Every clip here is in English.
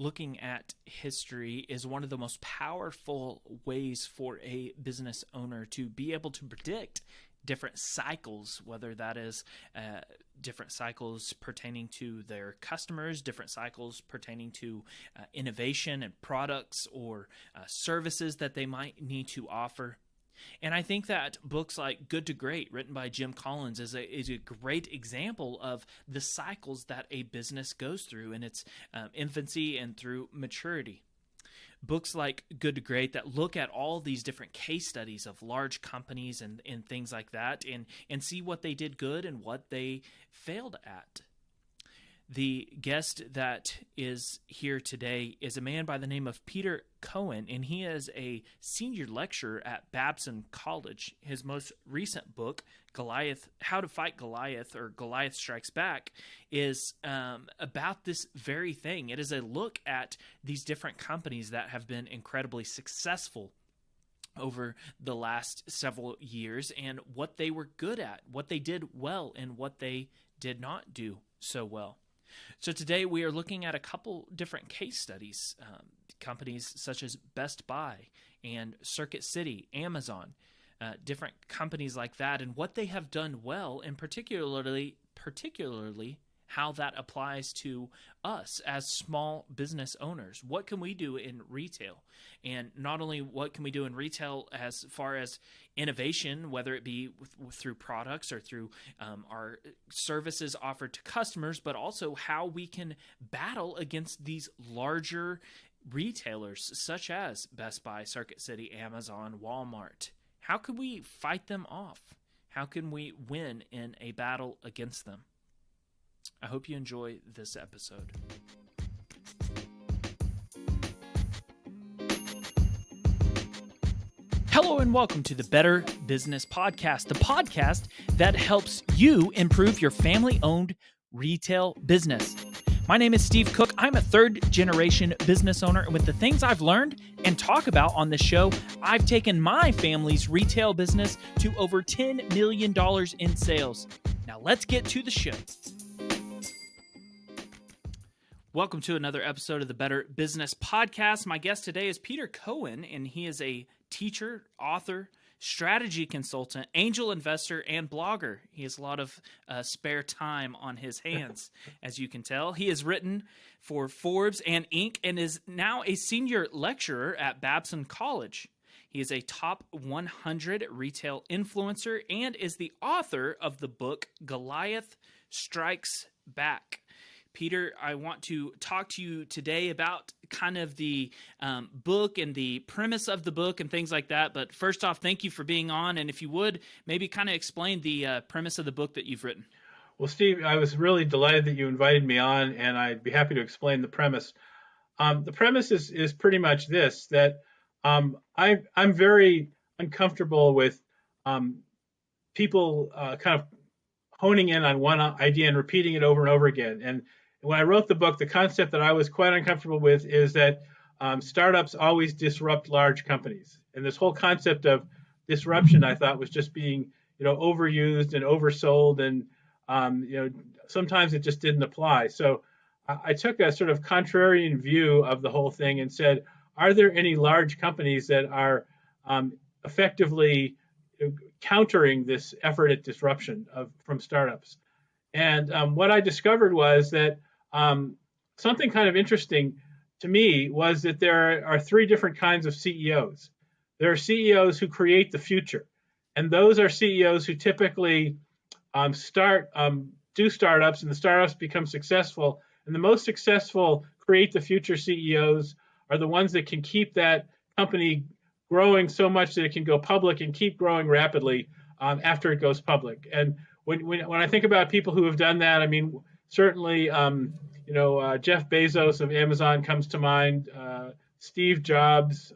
looking at history is one of the most powerful ways for a business owner to be able to predict different cycles, whether that is different cycles pertaining to their customers, different cycles pertaining to innovation and products or services that they might need to offer. And I think that books like Good to Great, written by Jim Collins, is a great example of the cycles that a business goes through in its infancy and through maturity. Books like Good to Great that look at all these different case studies of large companies and things like that and see what they did good and what they failed at. The guest that is here today is a man by the name of Peter Cohen, and he is a senior lecturer at Babson College. His most recent book, Goliath, How to Fight Goliath, or Goliath Strikes Back, is about this very thing. It is a look at these different companies that have been incredibly successful over the last several years and what they were good at, what they did well, and what they did not do so well. So today we are looking at a couple different case studies, companies such as Best Buy and Circuit City, Amazon, different companies like that, and what they have done well, and particularly how that applies to us as small business owners. What can we do in retail? And not only what can we do in retail as far as innovation, whether it be through products or through our services offered to customers, but also how we can battle against these larger retailers such as Best Buy, Circuit City, Amazon, Walmart. How can we fight them off? How can we win in a battle against them? I hope you enjoy this episode. Hello and welcome to the Better Business Podcast, the podcast that helps you improve your family-owned retail business. My name is Steve Cook. I'm a third-generation business owner, and with the things I've learned and talk about on this show, I've taken my family's retail business to over $10 million in sales. Now let's get to the show. Welcome to another episode of the Better Business Podcast. My guest today is Peter Cohen, and he is a teacher, author, strategy consultant, angel investor, and blogger. He has a lot of spare time on his hands, as you can tell. He has written for Forbes and Inc. and is now a senior lecturer at Babson College. He is a top 100 retail influencer and is the author of the book Goliath Strikes Back. Peter, I want to talk to you today about kind of the book and the premise of the book and things like that. But first off, thank you for being on. And if you would, maybe kind of explain the premise of the book that you've written. Well, Steve, I was really delighted that you invited me on, and I'd be happy to explain the premise. The premise is pretty much this, that I'm very uncomfortable with people kind of honing in on one idea and repeating it over and over again. And when I wrote the book, the concept that I was quite uncomfortable with is that startups always disrupt large companies. And this whole concept of disruption, I thought, was just being, overused and oversold. And, sometimes it just didn't apply. So I took a sort of contrarian view of the whole thing and said, are there any large companies that are effectively countering this effort at disruption from startups? And what I discovered was that something kind of interesting to me was that there are three different kinds of CEOs. There are CEOs who create the future, and those are CEOs who typically do startups, and the startups become successful. And the most successful create the future CEOs are the ones that can keep that company growing so much that it can go public and keep growing rapidly after it goes public. And when I think about people who have done that, I mean, certainly, Jeff Bezos of Amazon comes to mind, Steve Jobs,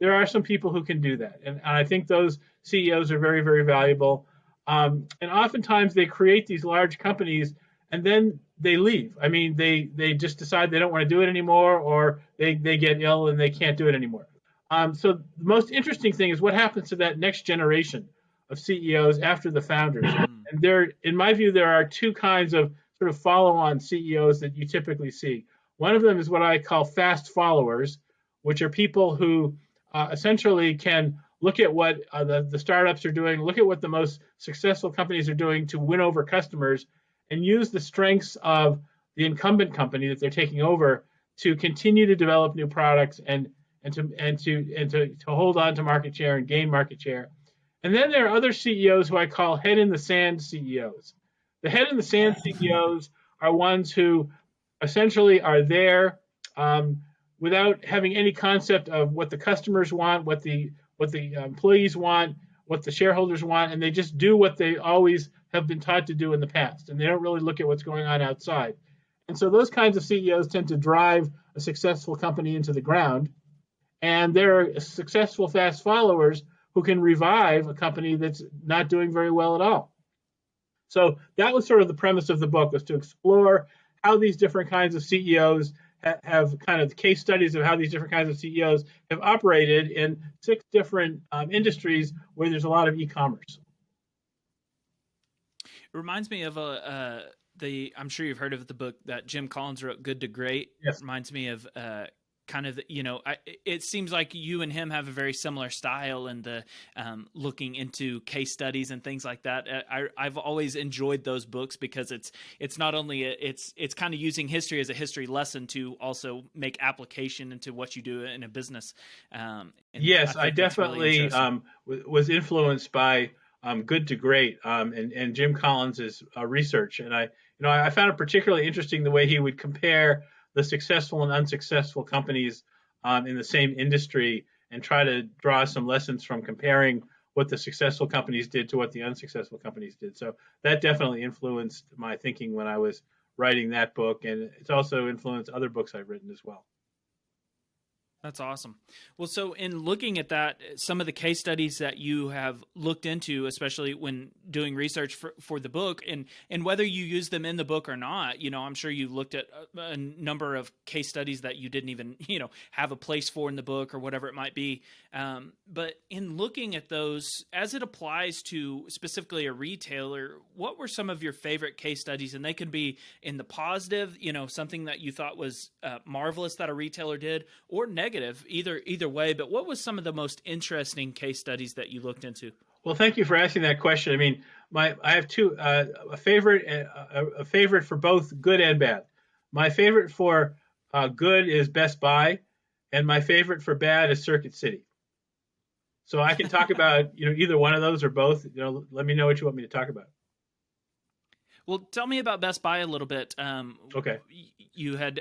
there are some people who can do that. And I think those CEOs are very, very valuable. And oftentimes they create these large companies and then they leave. I mean, they just decide they don't want to do it anymore, or they get ill and they can't do it anymore. So the most interesting thing is what happens to that next generation of CEOs after the founders. And in my view, there are two kinds of sort of follow-on CEOs that you typically see. One of them is what I call fast followers, which are people who essentially can look at what the startups are doing, look at what the most successful companies are doing to win over customers, and use the strengths of the incumbent company that they're taking over to continue to develop new products and to hold on to market share and gain market share. And then there are other CEOs who I call head in the sand CEOs. The head in the sand CEOs are ones who essentially are there without having any concept of what the customers want, what the employees want, what the shareholders want, and they just do what they always have been taught to do in the past, and they don't really look at what's going on outside. And so those kinds of CEOs tend to drive a successful company into the ground, and there are successful fast followers who can revive a company that's not doing very well at all. So that was sort of the premise of the book, was to explore how these different kinds of CEOs have kind of case studies of how these different kinds of CEOs have operated in 6 different industries where there's a lot of e-commerce. It reminds me of I'm sure you've heard of the book that Jim Collins wrote, Good to Great. Yes. It reminds me of kind of, it seems like you and him have a very similar style in the looking into case studies and things like that. I've always enjoyed those books because it's not only it's kind of using history as a history lesson to also make application into what you do in a business. Yes, I definitely really was influenced by Good to Great and Jim Collins' research, and I found it particularly interesting the way he would compare the successful and unsuccessful companies in the same industry and try to draw some lessons from comparing what the successful companies did to what the unsuccessful companies did. So that definitely influenced my thinking when I was writing that book, and it's also influenced other books I've written as well. That's awesome. Well, so in looking at that, some of the case studies that you have looked into, especially when doing research for the book, and whether you use them in the book or not, I'm sure you looked at a number of case studies that you didn't even, have a place for in the book or whatever it might be. But in looking at those, as it applies to specifically a retailer, what were some of your favorite case studies? And they could be in the positive, something that you thought was marvelous that a retailer did, or negative, either way. But what was some of the most interesting case studies that you looked into? Well, thank you for asking that question. I mean, I have two, a favorite for both good and bad. My favorite for good is Best Buy, and my favorite for bad is Circuit City. So I can talk about either one of those or both. Let me know what you want me to talk about. Well, tell me about Best Buy a little bit. Okay. You had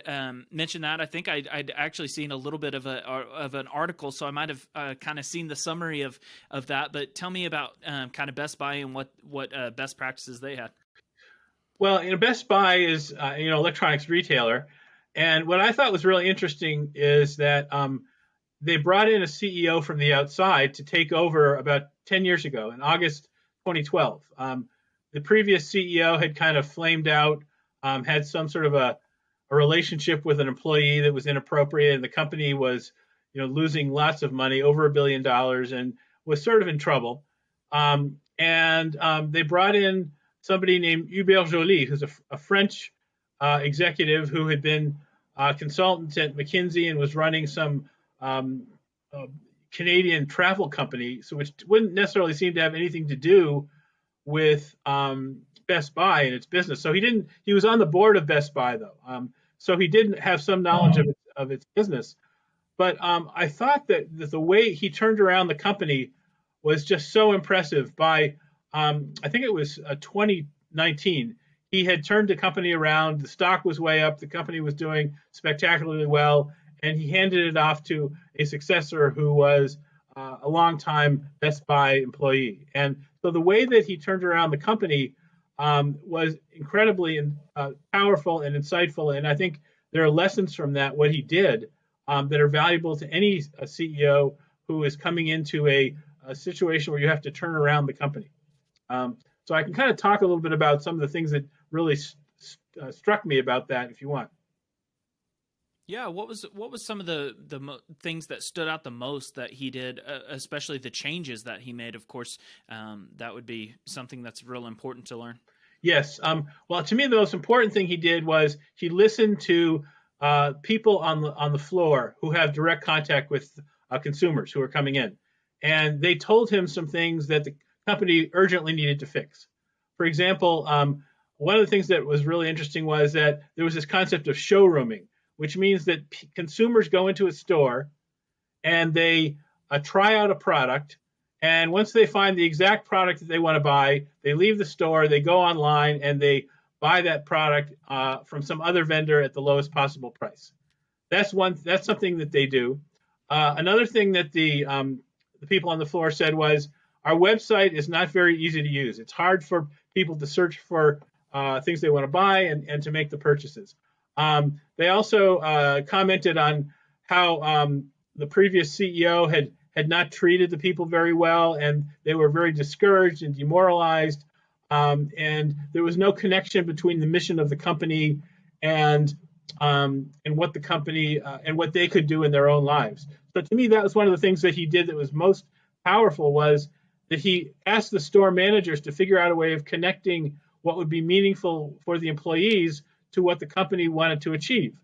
mentioned that. I think I'd actually seen a little bit of an article, so I might have kind of seen the summary of that. But tell me about kind of Best Buy and what best practices they had. Well, Best Buy is electronics retailer, and what I thought was really interesting is that they brought in a CEO from the outside to take over about 10 years ago in August 2012. The previous CEO had kind of flamed out, had some sort of a relationship with an employee that was inappropriate, and the company was, losing lots of money, over $1 billion, and was sort of in trouble. They brought in somebody named Hubert Joly, who's a French executive who had been a consultant at McKinsey and was running some Canadian travel company, which wouldn't necessarily seem to have anything to do with Best Buy and its business. So he was on the board of Best Buy though. So he did have some knowledge of its business. But I thought that the way he turned around the company was just so impressive. By I think it was 2019, he had turned the company around. The stock was way up. The company was doing spectacularly well. And he handed it off to a successor who was a longtime Best Buy employee. And so the way that he turned around the company was incredibly powerful and insightful. And I think there are lessons from that, what he did, that are valuable to any CEO who is coming into a situation where you have to turn around the company. So I can kind of talk a little bit about some of the things that really struck me about that, if you want. Yeah, what was some of the things that stood out the most that he did, especially the changes that he made? Of course, that would be something that's real important to learn. Yes. Well, to me, the most important thing he did was he listened to people on the floor who have direct contact with consumers who are coming in, and they told him some things that the company urgently needed to fix. For example, one of the things that was really interesting was that there was this concept of showrooming, which means that consumers go into a store and they try out a product. And once they find the exact product that they want to buy, they leave the store, they go online, and they buy that product from some other vendor at the lowest possible price. That's something that they do. Another thing that the people on the floor said was, our website is not very easy to use. It's hard for people to search for things they want to buy and to make the purchases. They also commented on how the previous CEO had not treated the people very well, and they were very discouraged and demoralized. And there was no connection between the mission of the company and what the company and what they could do in their own lives. So to me, that was one of the things that he did that was most powerful, was that he asked the store managers to figure out a way of connecting what would be meaningful for the employees to what the company wanted to achieve.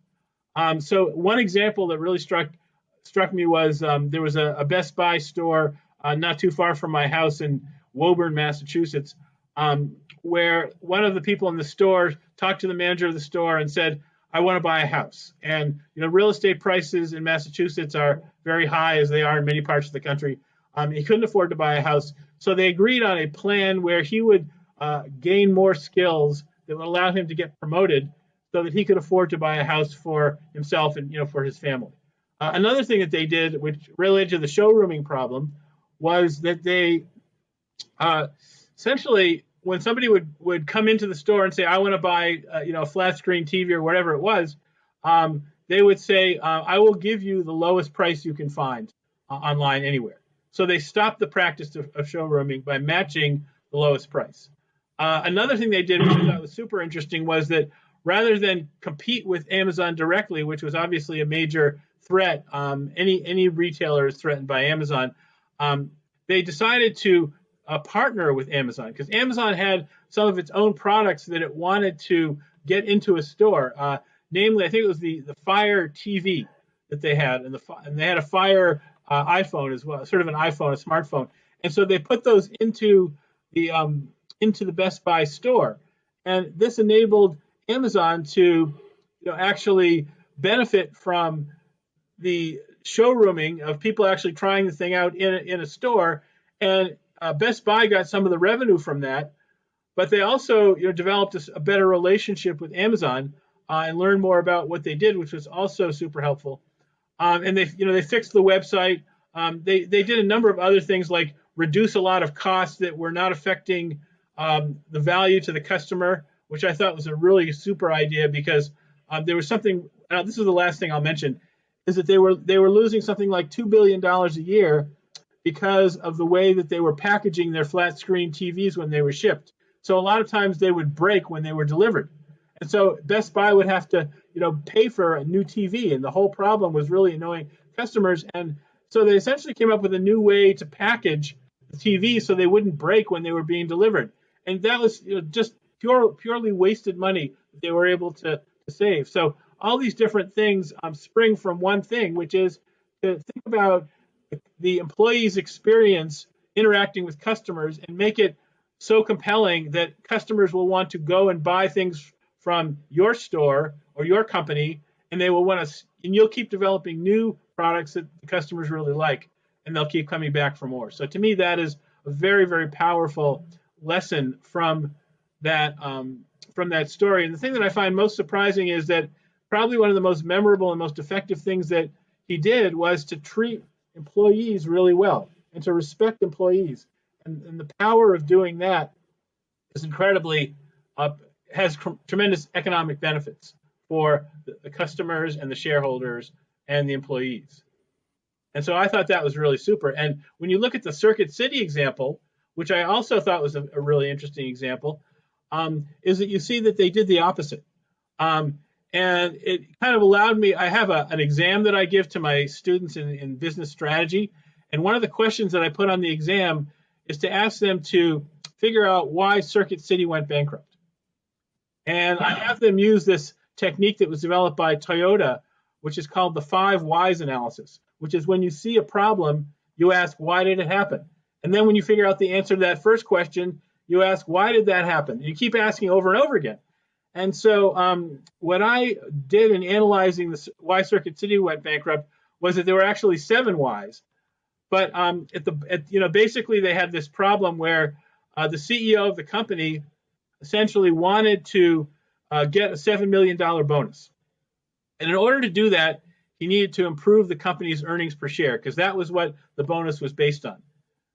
So one example that really struck me was there was a Best Buy store not too far from my house in Woburn, Massachusetts, where one of the people in the store talked to the manager of the store and said, I want to buy a house. And real estate prices in Massachusetts are very high, as they are in many parts of the country. He couldn't afford to buy a house, so they agreed on a plan where he would gain more skills that would allow him to get promoted, so that he could afford to buy a house for himself and for his family. Another thing that they did, which related to the showrooming problem, was that they essentially, when somebody would come into the store and say, I want to buy a flat screen TV or whatever it was, they would say, I will give you the lowest price you can find online anywhere. So they stopped the practice of showrooming by matching the lowest price. Another thing they did, which I thought was super interesting, was that rather than compete with Amazon directly, which was obviously a major threat, any retailer is threatened by Amazon, they decided to partner with Amazon, because Amazon had some of its own products that it wanted to get into a store. Namely, I think it was the Fire TV that they had, and they had a Fire iPhone as well, sort of an iPhone, a smartphone. And so they put those into the Best Buy store, and this enabled Amazon to actually benefit from the showrooming of people actually trying the thing out in a store. And Best Buy got some of the revenue from that, but they also developed a better relationship with Amazon and learned more about what they did, which was also super helpful. And they fixed the website. They did a number of other things, like reduce a lot of costs that were not affecting the value to the customer, which I thought was a really super idea, because there was something. This is the last thing I'll mention, is that they were losing something like $2 billion a year because of the way that they were packaging their flat screen TVs when they were shipped. So a lot of times they would break when they were delivered. And so Best Buy would have to, pay for a new TV. And the whole problem was really annoying customers. And so they essentially came up with a new way to package the TV so they wouldn't break when they were being delivered. And that was just purely wasted money that they were able to save. So all these different things spring from one thing, which is to think about the employee's experience interacting with customers and make it so compelling that customers will want to go and buy things from your store or your company, and they will want to, and you'll keep developing new products that the customers really like, and they'll keep coming back for more. So to me, that is a very, very powerful lesson from that story. And the thing that I find most surprising is that probably one of the most memorable and most effective things that he did was to treat employees really well and to respect employees. And the power of doing that is incredibly, has tremendous economic benefits for the customers and the shareholders and the employees. And so I thought that was really super. And when you look at the Circuit City example, which I also thought was a really interesting example, is that you see that they did the opposite. And it kind of allowed me, I have an exam that I give to my students in business strategy. And one of the questions that I put on the exam is to ask them to figure out why Circuit City went bankrupt. And I have them use this technique that was developed by Toyota, which is called the 5 whys analysis, which is when you see a problem, you ask, why did it happen? And then when you figure out the answer to that first question, you ask, why did that happen? You keep asking over and over again. And so what I did in analyzing why Circuit City went bankrupt was that there were actually 7 whys. But basically they had this problem where the CEO of the company essentially wanted to get a $7 million bonus. And in order to do that, he needed to improve the company's earnings per share, because that was what the bonus was based on.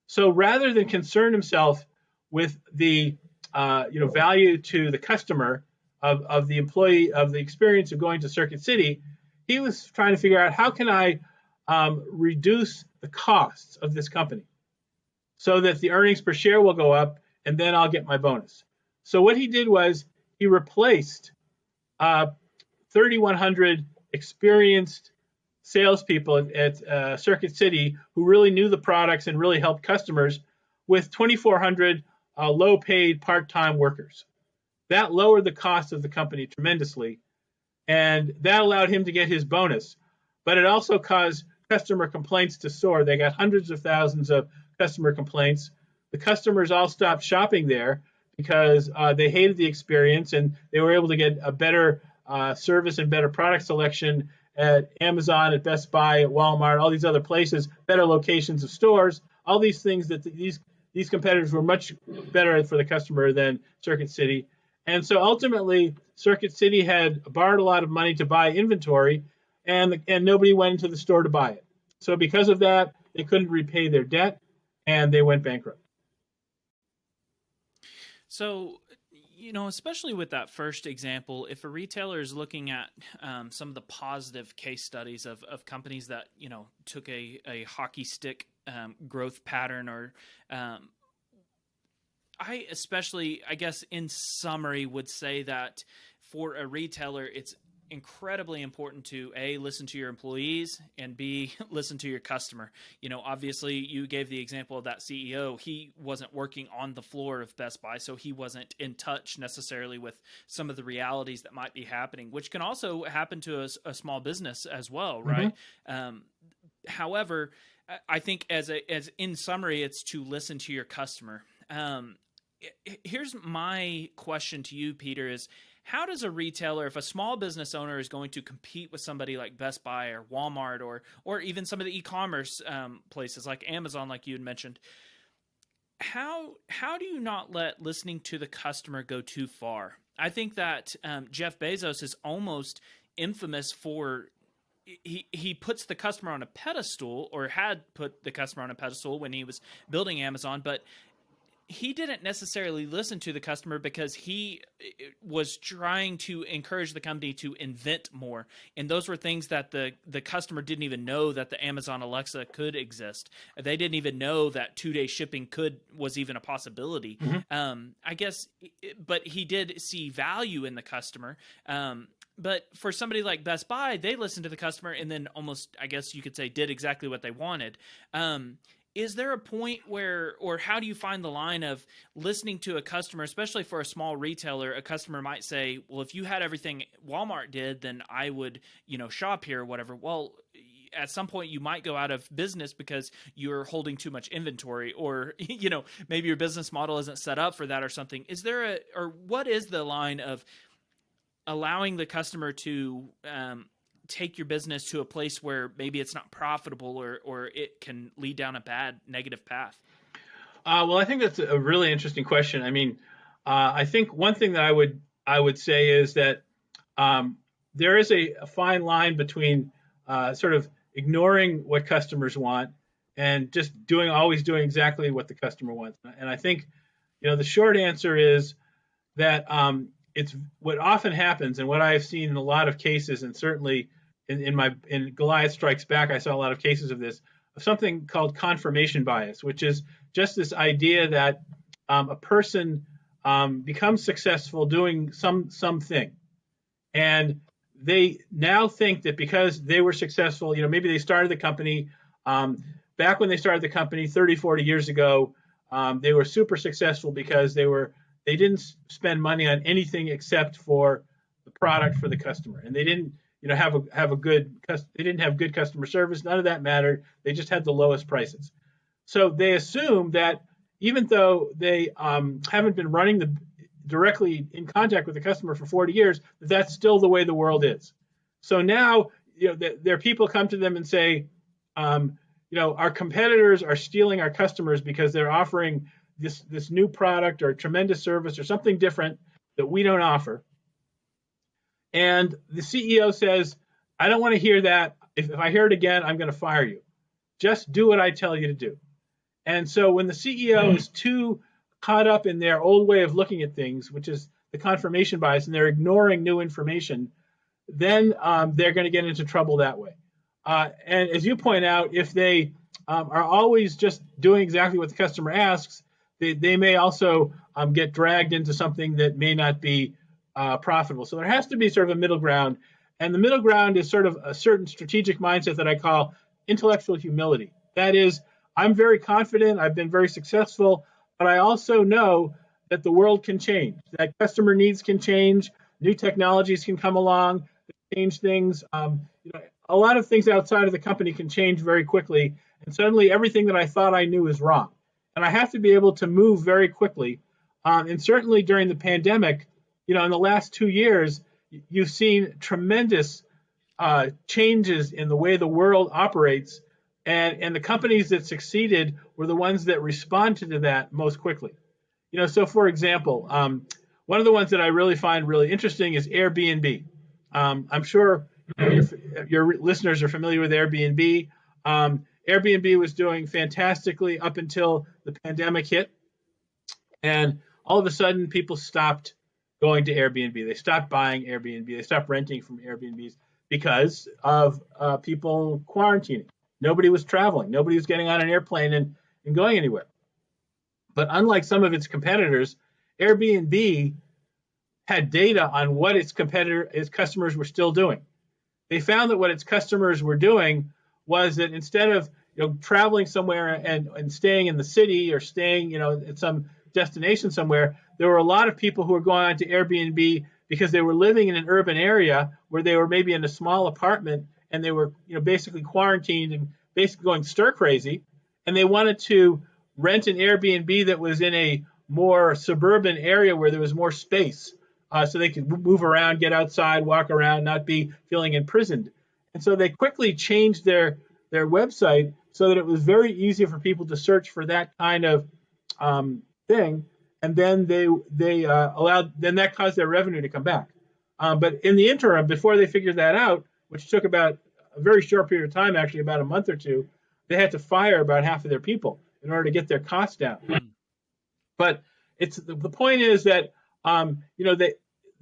So rather than concern himself with the value to the customer of the employee, of the experience of going to Circuit City, he was trying to figure out, how can I reduce the costs of this company so that the earnings per share will go up, and then I'll get my bonus. So what he did was he replaced 3,100 experienced salespeople at Circuit City who really knew the products and really helped customers with 2,400 low-paid part-time workers. That lowered the cost of the company tremendously, and that allowed him to get his bonus. But it also caused customer complaints to soar. They got hundreds of thousands of customer complaints. The customers all stopped shopping there because they hated the experience, and they were able to get a better service and better product selection at Amazon, at Best Buy, at Walmart, all these other places, better locations of stores, all these things that these competitors were much better for the customer than Circuit City. And so ultimately, Circuit City had borrowed a lot of money to buy inventory, and nobody went into the store to buy it. So because of that, they couldn't repay their debt, and they went bankrupt. So, especially with that first example, if a retailer is looking at some of the positive case studies of companies that, took a hockey stick growth pattern, or I guess in summary would say that for a retailer, it's incredibly important to A, listen to your employees, and B, listen to your customer. Obviously you gave the example of that CEO. He wasn't working on the floor of Best Buy, so he wasn't in touch necessarily with some of the realities that might be happening, which can also happen to a small business as well, right? Mm-hmm. However, I think as in summary, it's to listen to your customer. Here's my question to you, Peter, is how does a retailer, if a small business owner is going to compete with somebody like Best Buy or Walmart or even some of the e-commerce places like Amazon, like you had mentioned, how do you not let listening to the customer go too far? I think that Jeff Bezos is almost infamous for he puts the customer on a pedestal, or had put the customer on a pedestal when he was building Amazon, but he didn't necessarily listen to the customer because he was trying to encourage the company to invent more. And those were things that the customer didn't even know that the Amazon Alexa could exist. They didn't even know that 2-day shipping was even a possibility. Mm-hmm. I guess, but he did see value in the customer. But for somebody like Best Buy, they listened to the customer and then almost, I guess you could say, did exactly what they wanted. Is there a point where, or how do you find the line of listening to a customer, especially for a small retailer? A customer might say, well, if you had everything Walmart did, then I would, shop here or whatever. Well, at some point you might go out of business because you're holding too much inventory, or, maybe your business model isn't set up for that or something. Is there or what is the line of allowing the customer to, take your business to a place where maybe it's not profitable, or it can lead down a bad negative path? Well, I think that's a really interesting question. I mean, I think one thing that I would say is that there is a fine line between sort of ignoring what customers want and just always doing exactly what the customer wants. And I think, the short answer is that it's what often happens, and what I've seen in a lot of cases, and certainly in Goliath Strikes Back, I saw a lot of cases of this, of something called confirmation bias, which is just this idea that a person becomes successful doing something, and they now think that because they were successful, maybe they started the company back when they started the company 30, 40 years ago, they were super successful because they didn't spend money on anything except for the product for the customer, and they didn't have a good they didn't have good customer service. None of that mattered. They just had the lowest prices. So they assume that even though they haven't been running directly in contact with the customer for 40 years, that's still the way the world is. So now, their people come to them and say, our competitors are stealing our customers because they're offering this new product or tremendous service or something different that we don't offer. And the CEO says, I don't want to hear that. If I hear it again, I'm going to fire you. Just do what I tell you to do. And so when the CEO is too caught up in their old way of looking at things, which is the confirmation bias, and they're ignoring new information, then they're going to get into trouble that way. And as you point out, if they are always just doing exactly what the customer asks, they may also get dragged into something that may not be profitable. So there has to be sort of a middle ground. And the middle ground is sort of a certain strategic mindset that I call intellectual humility. That is, I'm very confident, I've been very successful, but I also know that the world can change, that customer needs can change, new technologies can come along, change things. A lot of things outside of the company can change very quickly, and suddenly everything that I thought I knew is wrong. And I have to be able to move very quickly. And certainly during the pandemic, in the last 2 years, you've seen tremendous changes in the way the world operates, and the companies that succeeded were the ones that responded to that most quickly. So for example, one of the ones that I really find really interesting is Airbnb. I'm sure your listeners are familiar with Airbnb. Airbnb was doing fantastically up until the pandemic hit, and all of a sudden people stopped going to Airbnb. They stopped buying Airbnb. They stopped renting from Airbnbs because of people quarantining. Nobody was traveling. Nobody was getting on an airplane and going anywhere. But unlike some of its competitors, Airbnb had data on what its customers were still doing. They found that what its customers were doing was that instead of traveling somewhere and staying in the city or staying at some destination somewhere, there were a lot of people who were going on to Airbnb because they were living in an urban area where they were maybe in a small apartment and they were basically quarantined and basically going stir crazy, and they wanted to rent an Airbnb that was in a more suburban area where there was more space, so they could move around, get outside, walk around, not be feeling imprisoned. And so they quickly changed their website so that it was very easy for people to search for that kind of thing, and then then that caused their revenue to come back. But in the interim, before they figured that out, which took about a very short period of time, actually about a month or two, they had to fire about half of their people in order to get their costs down. But the point is that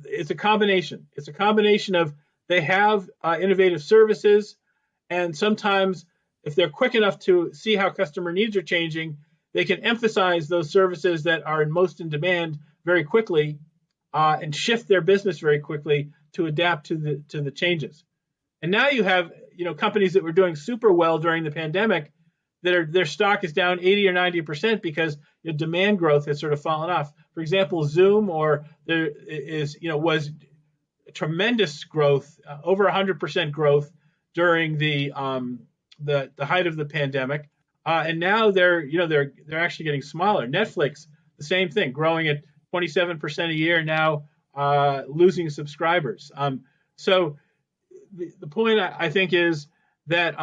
it's a combination. It's a combination of they have innovative services, and sometimes if they're quick enough to see how customer needs are changing, they can emphasize those services that are most in demand very quickly and shift their business very quickly to adapt to the changes. And now you have companies that were doing super well during the pandemic that their stock is down 80 or 90% because demand growth has sort of fallen off. For example, Zoom was tremendous growth, over 100% growth during the height of the pandemic, and now they're actually getting smaller. Netflix, the same thing, growing at 27% a year now, losing subscribers. So the point I think is that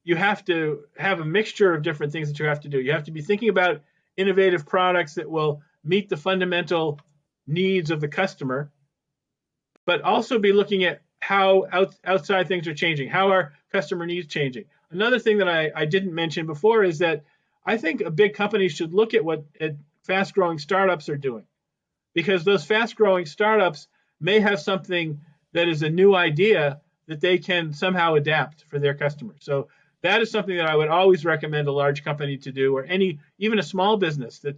you have to have a mixture of different things that you have to do. You have to be thinking about innovative products that will meet the fundamental needs of the customer, but also be looking at how outside things are changing, how are customer needs changing. Another thing that I didn't mention before is that I think a big company should look at what fast-growing startups are doing, because those fast-growing startups may have something that is a new idea that they can somehow adapt for their customers. So that is something that I would always recommend a large company to do, or even a small business, that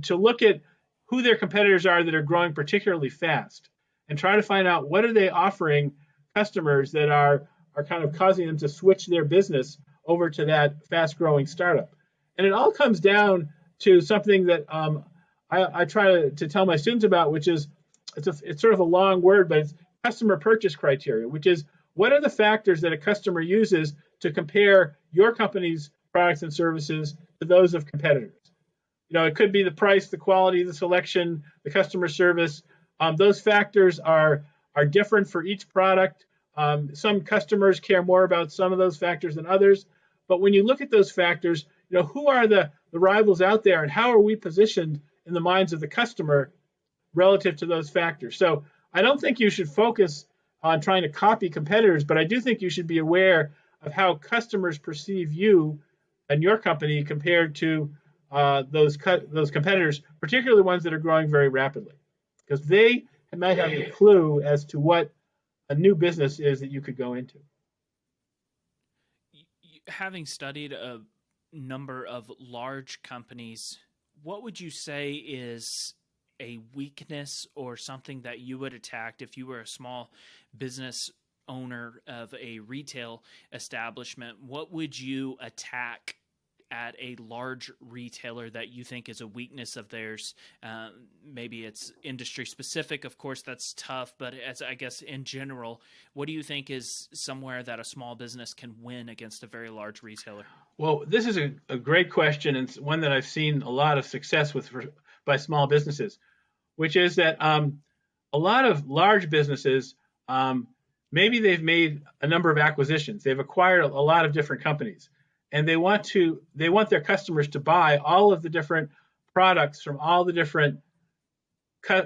to look at who their competitors are that are growing particularly fast, and try to find out what are they offering customers that are kind of causing them to switch their business over to that fast-growing startup. And it all comes down to something that I try to tell my students about, which is it's sort of a long word, but it's customer purchase criteria, which is what are the factors that a customer uses to compare your company's products and services to those of competitors. It could be the price, the quality, the selection, the customer service. Those factors are different for each product. Some customers care more about some of those factors than others. But when you look at those factors, who are the rivals out there, and how are we positioned in the minds of the customer relative to those factors? So I don't think you should focus on trying to copy competitors, but I do think you should be aware of how customers perceive you and your company compared to those competitors, particularly ones that are growing very rapidly, because they might have a clue as to what a new business is that you could go into. Having studied a number of large companies, what would you say is a weakness or something that you would attack if you were a small business owner of a retail establishment? What would you attack at a large retailer that you think is a weakness of theirs? Maybe it's industry specific, of course, that's tough, but I guess in general, what do you think is somewhere that a small business can win against a very large retailer? Well, this is a great question, and one that I've seen a lot of success with by small businesses, which is that a lot of large businesses, maybe they've made a number of acquisitions. They've acquired a lot of different companies, and they want their customers to buy all of the different products from all the different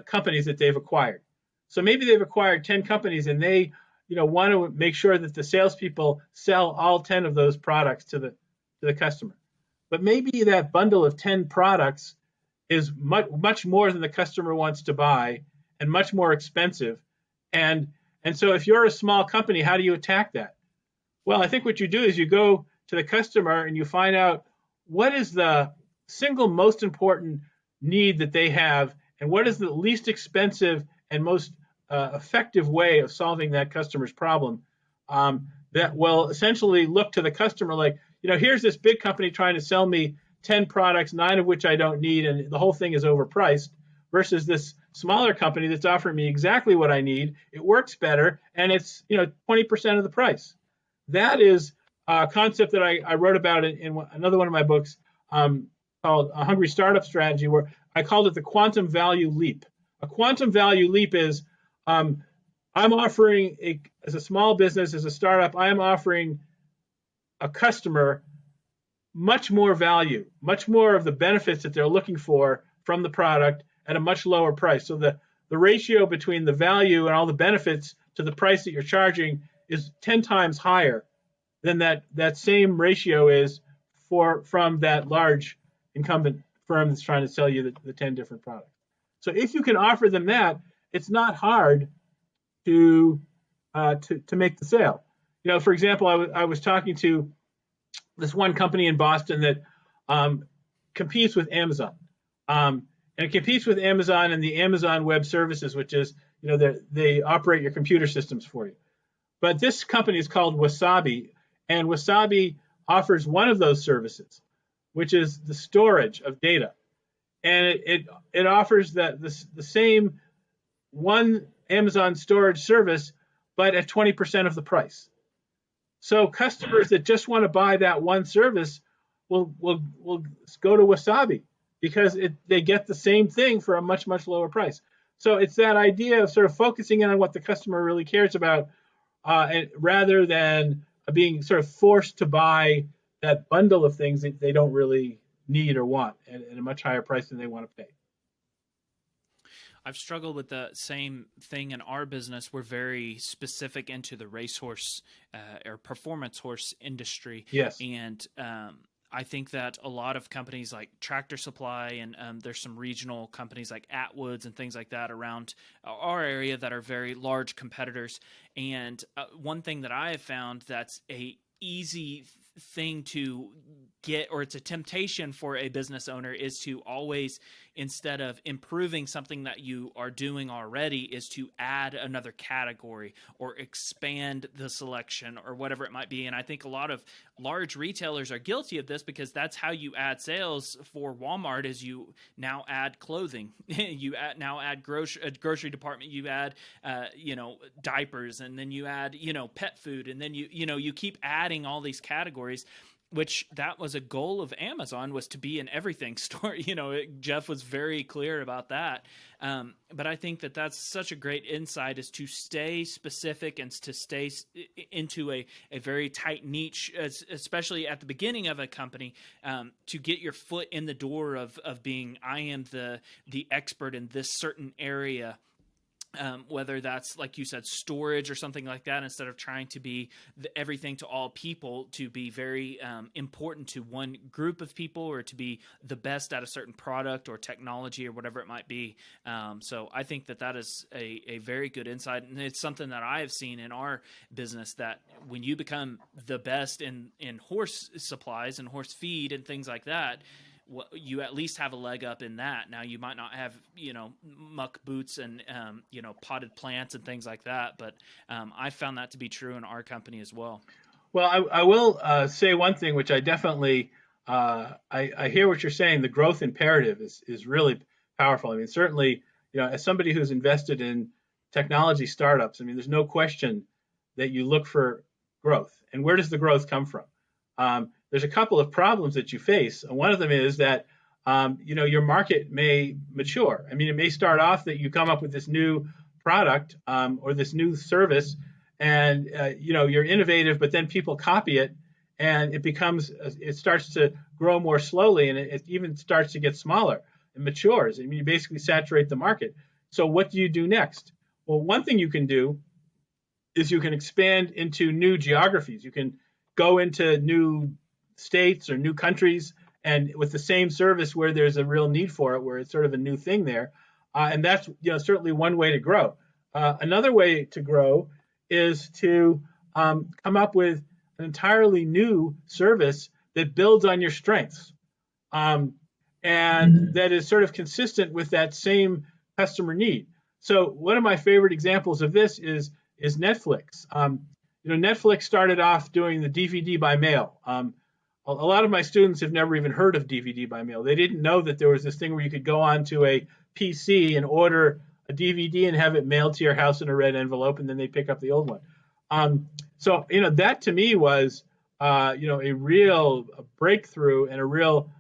companies that they've acquired. So maybe they've acquired 10 companies, and they want to make sure that the salespeople sell all 10 of those products to the customer. But maybe that bundle of 10 products is much more than the customer wants to buy and much more expensive. And so if you're a small company, how do you attack that? Well, I think what you do is you go to the customer and you find out what is the single most important need that they have, and what is the least expensive and most effective way of solving that customer's problem, that will essentially look to the customer like, here's this big company trying to sell me 10 products, 9 of which I don't need, and the whole thing is overpriced, versus this smaller company that's offering me exactly what I need. It works better, and it's 20% of the price. That is a concept that I wrote about in another one of my books called A Hungry Startup Strategy, where I called it the quantum value leap. A quantum value leap is I'm offering, as a small business, as a startup, I am offering a customer much more value, much more of the benefits that they're looking for from the product at a much lower price. So the ratio between the value and all the benefits to the price that you're charging is 10 times higher than that same ratio is from that large incumbent firm that's trying to sell you the 10 different products. So if you can offer them that, it's not hard to make the sale. For example, I was talking to this one company in Boston that competes with Amazon. And it competes with Amazon and the Amazon Web Services, which is, they operate your computer systems for you. But this company is called Wasabi, and Wasabi offers one of those services, which is the storage of data. And it offers the same one Amazon storage service, but at 20% of the price. So customers that just want to buy that one service will go to Wasabi because they get the same thing for a much, much lower price. So it's that idea of sort of focusing in on what the customer really cares about, rather than being sort of forced to buy that bundle of things that they don't really need or want at a much higher price than they want to pay. I've struggled with the same thing in our business. We're very specific into the racehorse or performance horse industry. Yes. And I think that a lot of companies like Tractor Supply and there's some regional companies like Atwoods and things like that around our area that are very large competitors. And one thing that I have found that's a easy thing to or it's a temptation for a business owner is to always, instead of improving something that you are doing already, is to add another category or expand the selection or whatever it might be. And I think a lot of large retailers are guilty of this, because that's how you add sales. For Walmart is you now add clothing, you now add grocery department, you add diapers, and then you add pet food, and then you keep adding all these categories, which that was a goal of Amazon, was to be an everything store. Jeff was very clear about that. But I think that that's such a great insight, is to stay specific and to stay into a very tight niche, especially at the beginning of a company, to get your foot in the door of being, I am the expert in this certain area. Whether that's, like you said, storage or something like that, instead of trying to be everything to all people, to be very important to one group of people, or to be the best at a certain product or technology or whatever it might be. So I think that is a very good insight. And it's something that I have seen in our business, that when you become the best in horse supplies and horse feed and things like that, you at least have a leg up in that. Now, you might not have, muck boots and, potted plants and things like that. But I found that to be true in our company as well. Well, I will say one thing, which I definitely, I hear what you're saying. The growth imperative is really powerful. I mean, certainly, as somebody who's invested in technology startups, I mean, there's no question that you look for growth. And where does the growth come from? There's a couple of problems that you face. And one of them is that, your market may mature. I mean, it may start off that you come up with this new product or this new service, and, you're innovative, but then people copy it, and it starts to grow more slowly, and it even starts to get smaller and matures. I mean, you basically saturate the market. So what do you do next? Well, one thing you can do is you can expand into new geographies. You can go into new states or new countries, and with the same service where there's a real need for it, where it's sort of a new thing there. And that's certainly one way to grow. Another way to grow is to come up with an entirely new service that builds on your strengths, and that is sort of consistent with that same customer need. So one of my favorite examples of this is Netflix. Netflix started off doing the DVD by mail. A lot of my students have never even heard of DVD by mail. They didn't know that there was this thing where you could go onto a PC and order a DVD and have it mailed to your house in a red envelope, and then they pick up the old one. So that to me was a real breakthrough, and a real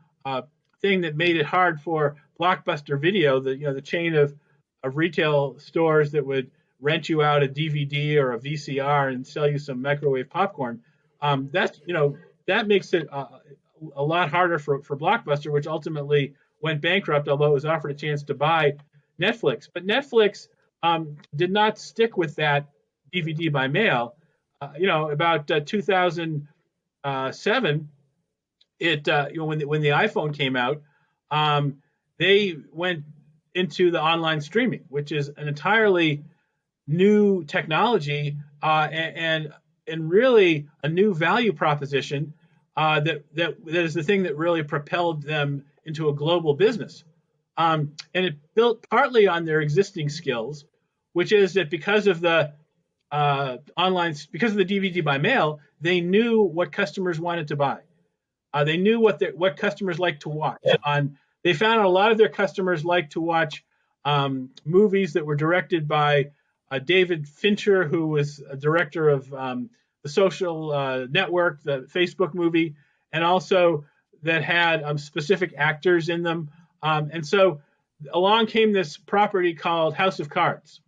thing that made it hard for Blockbuster Video, the chain of retail stores that would rent you out a DVD or a VCR and sell you some microwave popcorn. That makes it a lot harder for Blockbuster, which ultimately went bankrupt, although it was offered a chance to buy Netflix. But Netflix did not stick with that DVD by mail. About 2007, when the iPhone came out, they went into the online streaming, which is an entirely new technology, and really a new value proposition that is the thing that really propelled them into a global business. And it built partly on their existing skills, which is that because of the DVD by mail, they knew what customers wanted to buy. They knew what customers like to watch. They found a lot of their customers like to watch movies that were directed by David Fincher, who was a director of The Social Network, the Facebook movie, and also that had specific actors in them. And so along came this property called House of Cards.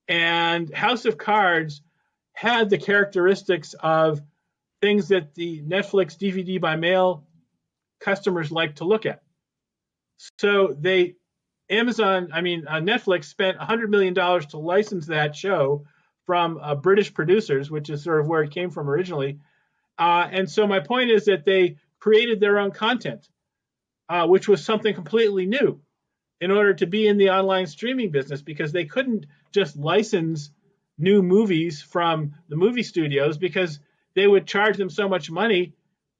And House of Cards had the characteristics of things that the Netflix DVD by mail customers like to look at. So Netflix spent $100 million to license that show from British producers, which is sort of where it came from originally. And so my point is that they created their own content, which was something completely new, in order to be in the online streaming business, because they couldn't just license new movies from the movie studios, because they would charge them so much money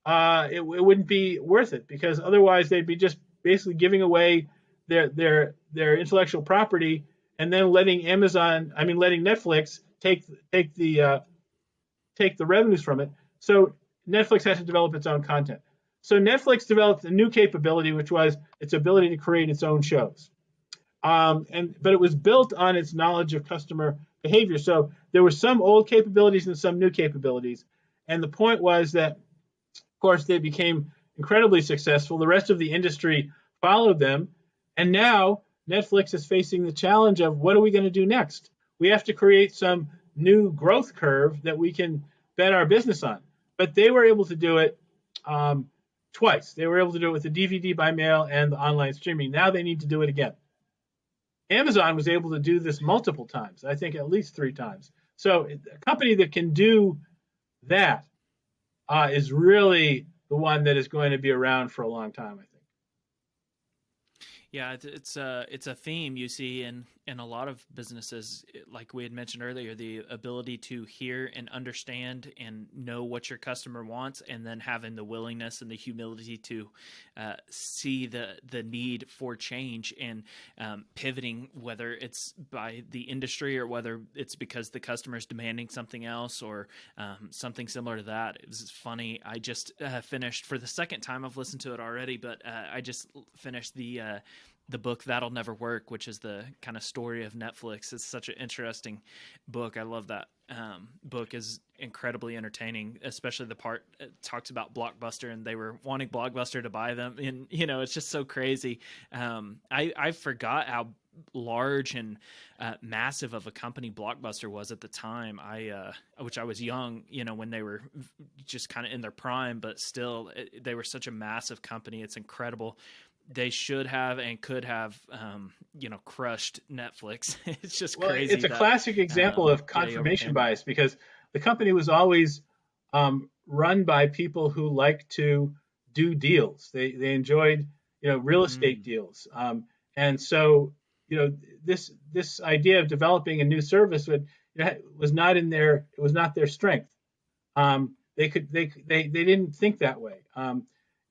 it wouldn't be worth it, because otherwise they'd be just basically giving away their intellectual property, and then letting Netflix take the revenues from it. So Netflix had to develop its own content. So Netflix developed a new capability, which was its ability to create its own shows. But it was built on its knowledge of customer behavior. So there were some old capabilities and some new capabilities. And the point was that, of course, they became incredibly successful. The rest of the industry followed them. And now Netflix is facing the challenge of, what are we going to do next? We have to create some new growth curve that we can bet our business on. But they were able to do it twice. They were able to do it with the DVD by mail and the online streaming. Now they need to do it again. Amazon was able to do this multiple times, I think at least 3 times. So a company that can do that is really the one that is going to be around for a long time, I think. Yeah, it's a theme you see in a lot of businesses. Like we had mentioned earlier, the ability to hear and understand and know what your customer wants, and then having the willingness and the humility to see the need for change, and pivoting, whether it's by the industry or whether it's because the customer is demanding something else, or something similar to that. It was funny. I just finished, for the second time I've listened to it already, but I just finished the book That'll Never Work, which is the kind of story of Netflix. It's such an interesting book. I love that. Book is incredibly entertaining, especially the part it talks about Blockbuster, and they were wanting Blockbuster to buy them. And, it's just so crazy. I forgot how large and massive of a company Blockbuster was at the time. Which I was young, when they were just kind of in their prime, but still they were such a massive company. It's incredible. They should have and could have, crushed Netflix. It's just crazy. It's a classic example of confirmation bias, because the company was always run by people who like to do deals. They enjoyed, real estate deals, and so this idea of developing a new service was not their strength. They didn't think that way.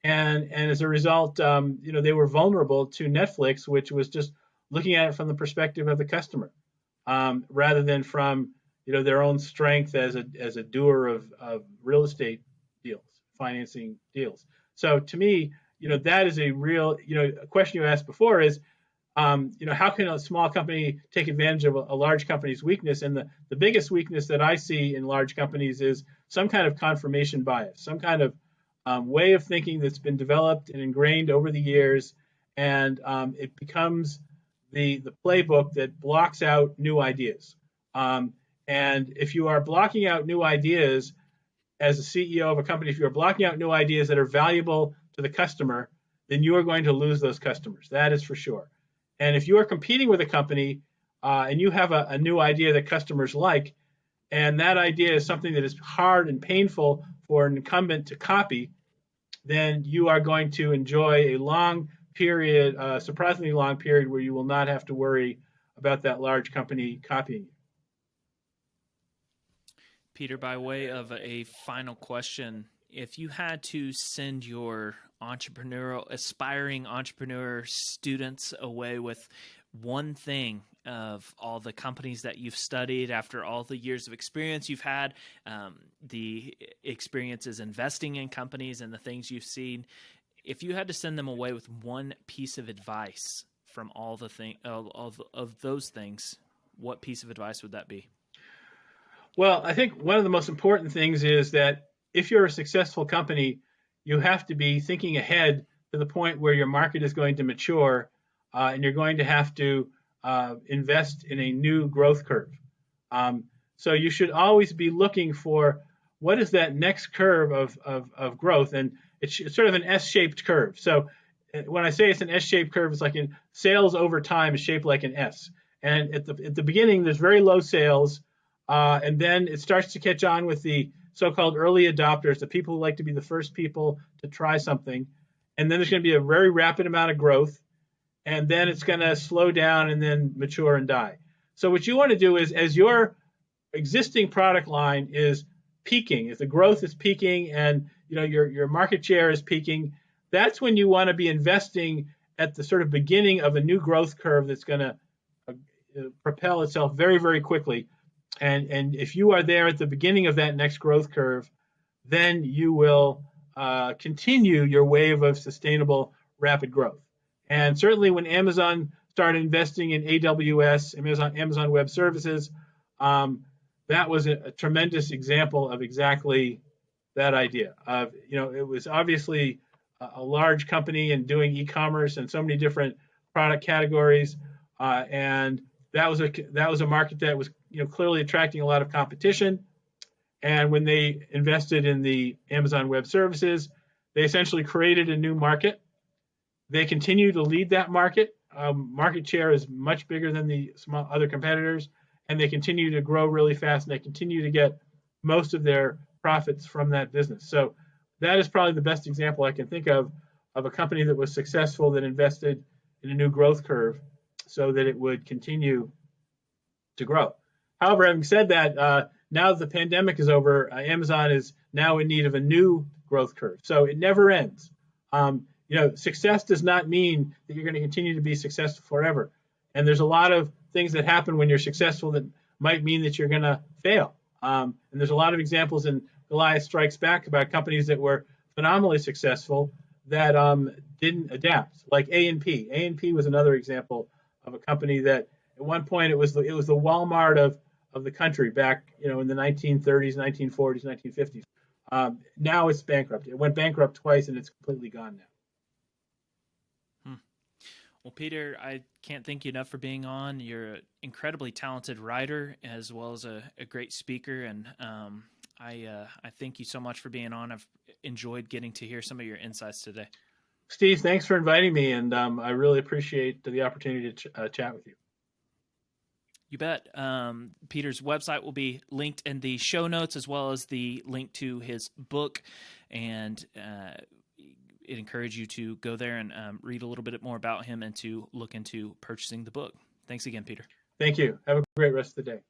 And as a result, they were vulnerable to Netflix, which was just looking at it from the perspective of the customer, rather than from their own strength as a doer of real estate deals, financing deals. So to me, that is a real a question you asked before is, how can a small company take advantage of a large company's weakness? And the biggest weakness that I see in large companies is some kind of confirmation bias, some kind of way of thinking that's been developed and ingrained over the years, and it becomes the playbook that blocks out new ideas. And if you are blocking out new ideas as a CEO of a company, if you're blocking out new ideas that are valuable to the customer, then you are going to lose those customers. That is for sure. And if you are competing with a company and you have a new idea that customers like, and that idea is something that is hard and painful for an incumbent to copy, then you are going to enjoy a long period, surprisingly long period, where you will not have to worry about that large company copying you. Peter, by way of a final question, if you had to send your aspiring entrepreneur students away with one thing of all the companies that you've studied, after all the years of experience you've had, the experiences investing in companies and the things you've seen, if you had to send them away with one piece of advice from all of those things, what piece of advice would that be? Well, I think one of the most important things is that if you're a successful company, you have to be thinking ahead to the point where your market is going to mature, and you're going to have to invest in a new growth curve. So you should always be looking for what is that next curve of growth, and it's sort of an S-shaped curve. So when I say it's an S-shaped curve, it's like in sales over time is shaped like an S. And at the beginning, there's very low sales, and then it starts to catch on with the so-called early adopters, the people who like to be the first people to try something. And then there's going to be a very rapid amount of growth, and then it's going to slow down and then mature and die. So what you want to do is, as your existing product line is peaking, if the growth is peaking and your market share is peaking, that's when you want to be investing at the sort of beginning of a new growth curve that's going to propel itself very, very quickly. And if you are there at the beginning of that next growth curve, then you will continue your wave of sustainable rapid growth. And certainly when Amazon started investing in AWS, Amazon Web Services, that was a tremendous example of exactly that idea. It was obviously a large company and doing e-commerce and so many different product categories, and that was a market that was clearly attracting a lot of competition. And when they invested in the Amazon Web Services, they essentially created a new market. They continue to lead that market. Market share is much bigger than the small other competitors, and they continue to grow really fast, and they continue to get most of their profits from that business. So that is probably the best example I can think of a company that was successful, that invested in a new growth curve so that it would continue to grow. However, having said that, now that the pandemic is over, Amazon is now in need of a new growth curve. So it never ends. Success does not mean that you're going to continue to be successful forever. And there's a lot of things that happen when you're successful that might mean that you're going to fail. And there's a lot of examples in Goliath Strikes Back about companies that were phenomenally successful that didn't adapt, like A&P. A&P was another example of a company that at one point it was the Walmart of the country back in the 1930s, 1940s, 1950s. Now it's bankrupt. It went bankrupt twice, and it's completely gone now. Well, Peter, I can't thank you enough for being on. You're an incredibly talented writer as well as a great speaker, and I thank you so much for being on. I've enjoyed getting to hear some of your insights today. Steve, thanks for inviting me, and I really appreciate the opportunity to chat with you. You bet. Peter's website will be linked in the show notes, as well as the link to his book, and it encourages you to go there and read a little bit more about him and to look into purchasing the book. Thanks again, Peter. Thank you. Have a great rest of the day.